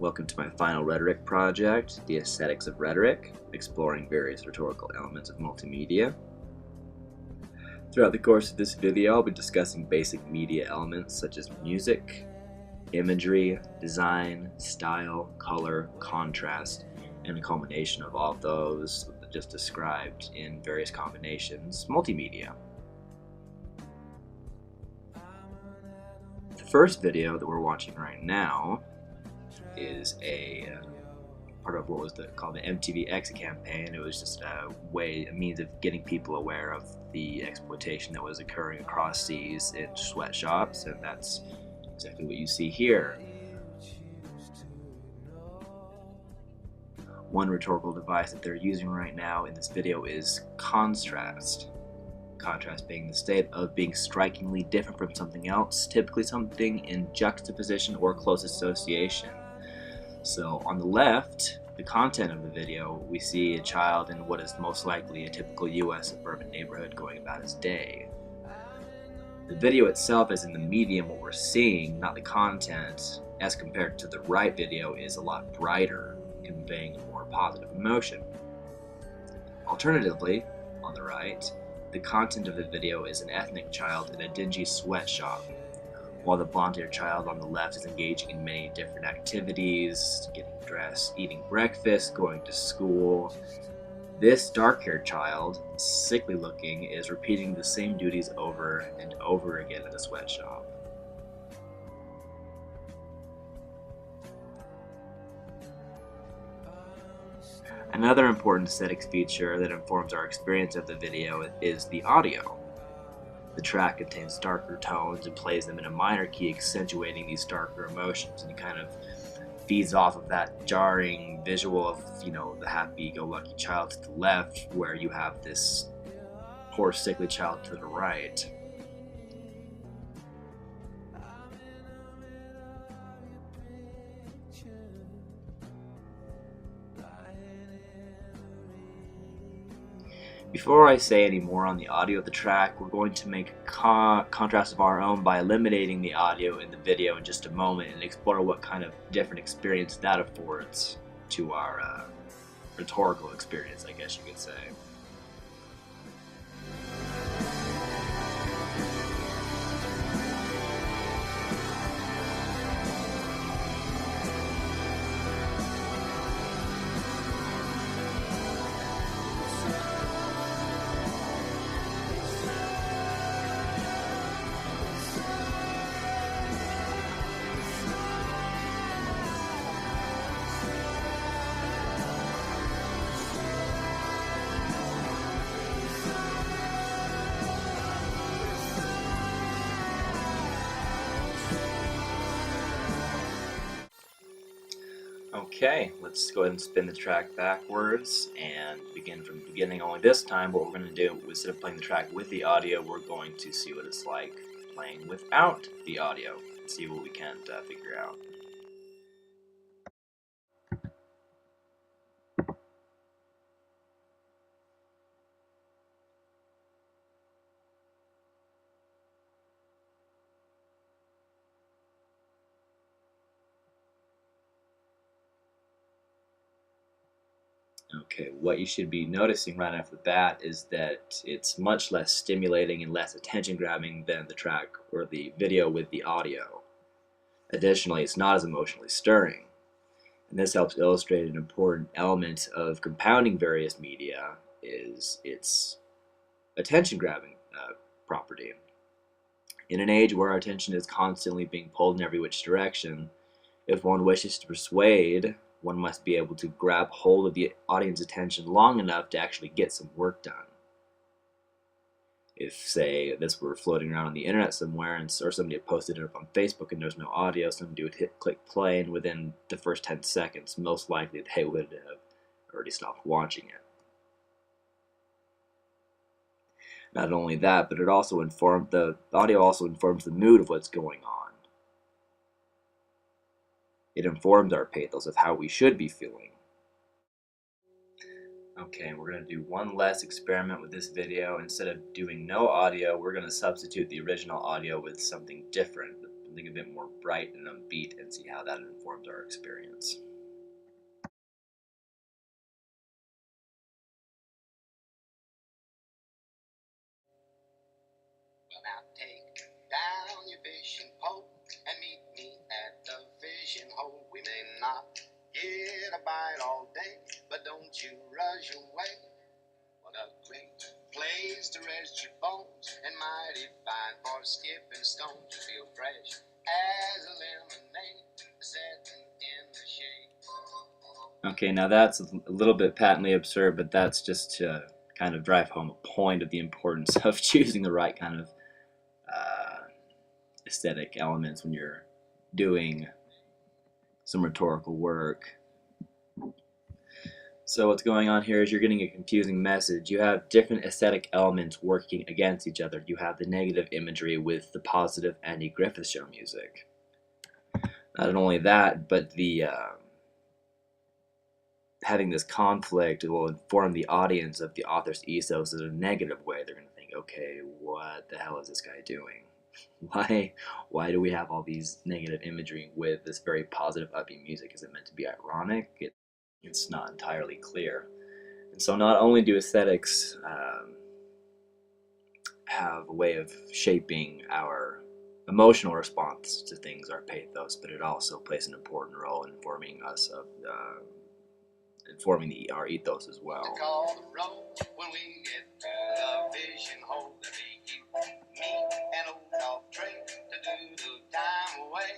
Welcome to my final rhetoric project, The Aesthetics of Rhetoric, exploring various rhetorical elements of multimedia. Throughout the course of this video, I'll be discussing basic media elements such as music, imagery, design, style, color, contrast, and a culmination of all of those just described in various combinations, multimedia. The first video that we're watching right now is a part of what was called the MTV Exit campaign. It was just a means of getting people aware of the exploitation that was occurring across seas in sweatshops, and that's exactly what you see here. One rhetorical device that they're using right now in this video is contrast. Contrast being the state of being strikingly different from something else, typically something in juxtaposition or close association. So on the left, the content of the video, we see a child in what is most likely a typical US suburban neighborhood going about his day. The video itself, as in the medium, what we're seeing, not the content, as compared to the right video, is a lot brighter, conveying a more positive emotion. Alternatively, on the right, the content of the video is an ethnic child in a dingy sweatshop, while the blonde-haired child on the left is engaging in many different activities, getting dressed, eating breakfast, going to school. This dark-haired child, sickly looking, is repeating the same duties over and over again in the sweatshop. Another important aesthetics feature that informs our experience of the video is the audio. The track contains darker tones and plays them in a minor key, accentuating these darker emotions, and it kind of feeds off of that jarring visual of, the happy-go-lucky child to the left, where you have this poor, sickly child to the right. Before I say any more on the audio of the track, we're going to make a contrast of our own by eliminating the audio in the video in just a moment and explore what kind of different experience that affords to our rhetorical experience, I guess you could say. Okay, let's go ahead and spin the track backwards and begin from the beginning. Only this time, what we're going to do, instead of playing the track with the audio, we're going to see what it's like playing without the audio and see what we can figure out. Okay, what you should be noticing right off the bat is that it's much less stimulating and less attention grabbing than the track or the video with the audio. Additionally, it's not as emotionally stirring. And this helps illustrate an important element of compounding various media is its attention grabbing property. In an age where our attention is constantly being pulled in every which direction, if one wishes to persuade, one must be able to grab hold of the audience's attention long enough to actually get some work done. If, say, this were floating around on the internet somewhere, or somebody had posted it up on Facebook and there's no audio, somebody would click play, and within the first 10 seconds, most likely they would have already stopped watching it. Not only that, but the audio also informs the mood of what's going on. It informs our pathos of how we should be feeling. Okay, we're going to do one less experiment with this video. Instead of doing no audio, we're going to substitute the original audio with something different. something a bit more bright and upbeat, and see how that informs our experience. Well, now take down your fishing pole and meet me at the fishing hole. We may not get a bite all day, but don't you rush away. What a great place to rest your bones, and mighty fine for skipping stones. You feel fresh as a lemonade, sitting in the shade. Okay, now that's a little bit patently absurd, but that's just to kind of drive home a point of the importance of choosing the right kind of aesthetic elements when you're doing some rhetorical work. So what's going on here is you're getting a confusing message. You have different aesthetic elements working against each other. You have the negative imagery with the positive Andy Griffith Show music. Not only that, but the having this conflict will inform the audience of the author's ethos in a negative way. They're going to think, okay, what the hell is this guy doing? Why do we have all these negative imagery with this very positive, upbeat music? Is it meant to be ironic? It's not entirely clear. And so not only do aesthetics have a way of shaping our emotional response to things, our pathos, but it also plays an important role in informing us of our ethos as well. To call the roll when we get to the fishing hole, that be you, me, and old dog Trey to do the time away.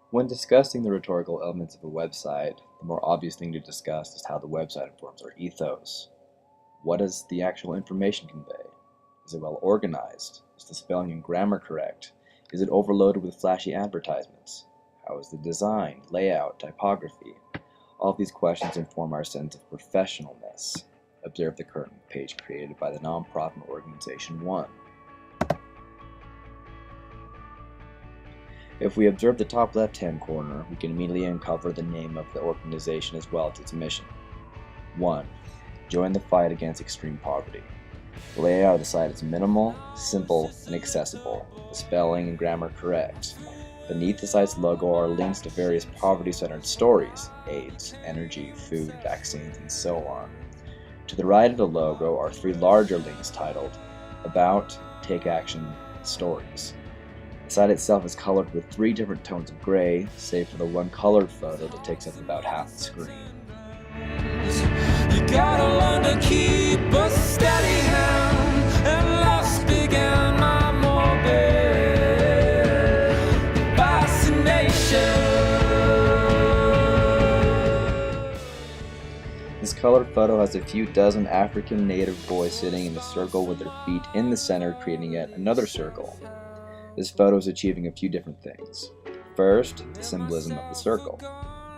When discussing the rhetorical elements of a website, the more obvious thing to discuss is how the website informs our ethos. What does the actual information convey? Is it well organized? Is the spelling and grammar correct? Is it overloaded with flashy advertisements? How is the design, layout, typography? All of these questions inform our sense of professionalness. Observe the current page created by the nonprofit organization One. If we observe the top left-hand corner, we can immediately uncover the name of the organization as well as its mission. 1. Join the fight against extreme poverty. The layout of the site is minimal, simple, and accessible. The spelling and grammar correct. Beneath the site's logo are links to various poverty-centered stories: AIDS, energy, food, vaccines, and so on. To the right of the logo are 3 larger links titled About, Take Action, Stories. The site itself is colored with 3 different tones of gray, save for the one colored photo that takes up about half the screen. You gotta learn to keep a steady hand, and lost began my morbid fascination. This colored photo has a few dozen African native boys sitting in a circle with their feet in the center, creating yet another circle. This photo is achieving a few different things. First, the symbolism of the circle.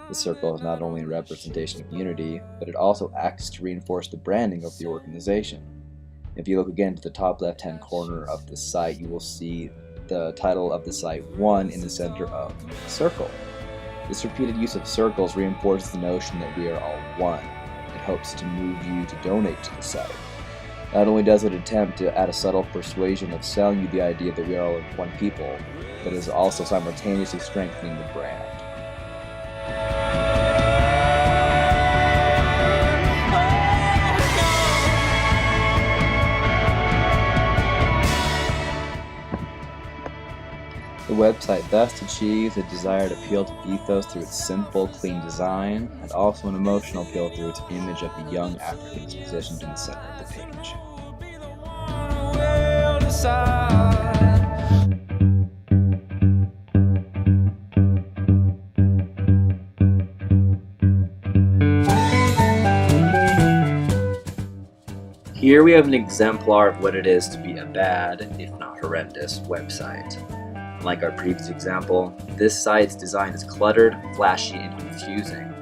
The circle is not only a representation of unity, but it also acts to reinforce the branding of the organization. If you look again to the top left-hand corner of the site, you will see the title of the site, One, in the center of the circle. This repeated use of circles reinforces the notion that we are all one. It hopes to move you to donate to the site. Not only does it attempt to add a subtle persuasion of selling you the idea that we are all one people, but it is also simultaneously strengthening the brand. The website thus achieves a desired appeal to the ethos through its simple, clean design, and also an emotional appeal through its image of the young Africans positioned in the center of the page. Here we have an exemplar of what it is to be a bad, if not horrendous, website. Like our previous example, this site's design is cluttered, flashy, and confusing.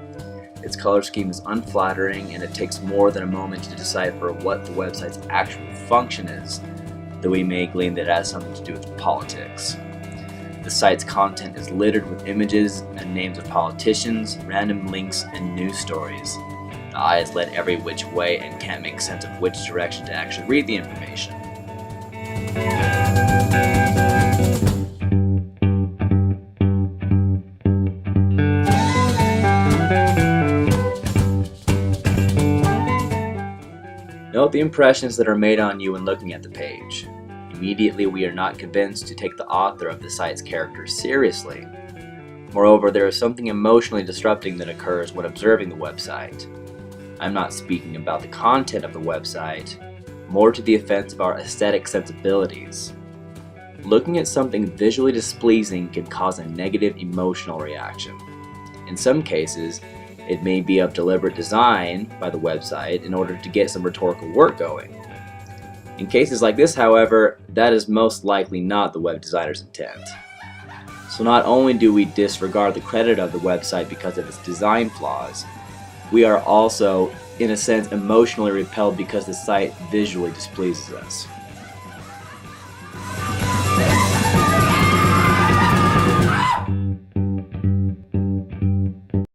Its color scheme is unflattering, and it takes more than a moment to decipher what the website's actual function is, though we may glean that it has something to do with politics. the site's content is littered with images and names of politicians, random links, and news stories. The eye is led every which way and can't make sense of which direction to actually read the information. Note the impressions that are made on you when looking at the page. Immediately, we are not convinced to take the author of the site's characters seriously. Moreover, there is something emotionally disrupting that occurs when observing the website. I'm not speaking about the content of the website, more to the offense of our aesthetic sensibilities. Looking at something visually displeasing can cause a negative emotional reaction. In some cases, it may be of deliberate design by the website in order to get some rhetorical work going. In cases like this, however, that is most likely not the web designer's intent. So not only do we disregard the credit of the website because of its design flaws, we are also, in a sense, emotionally repelled because the site visually displeases us.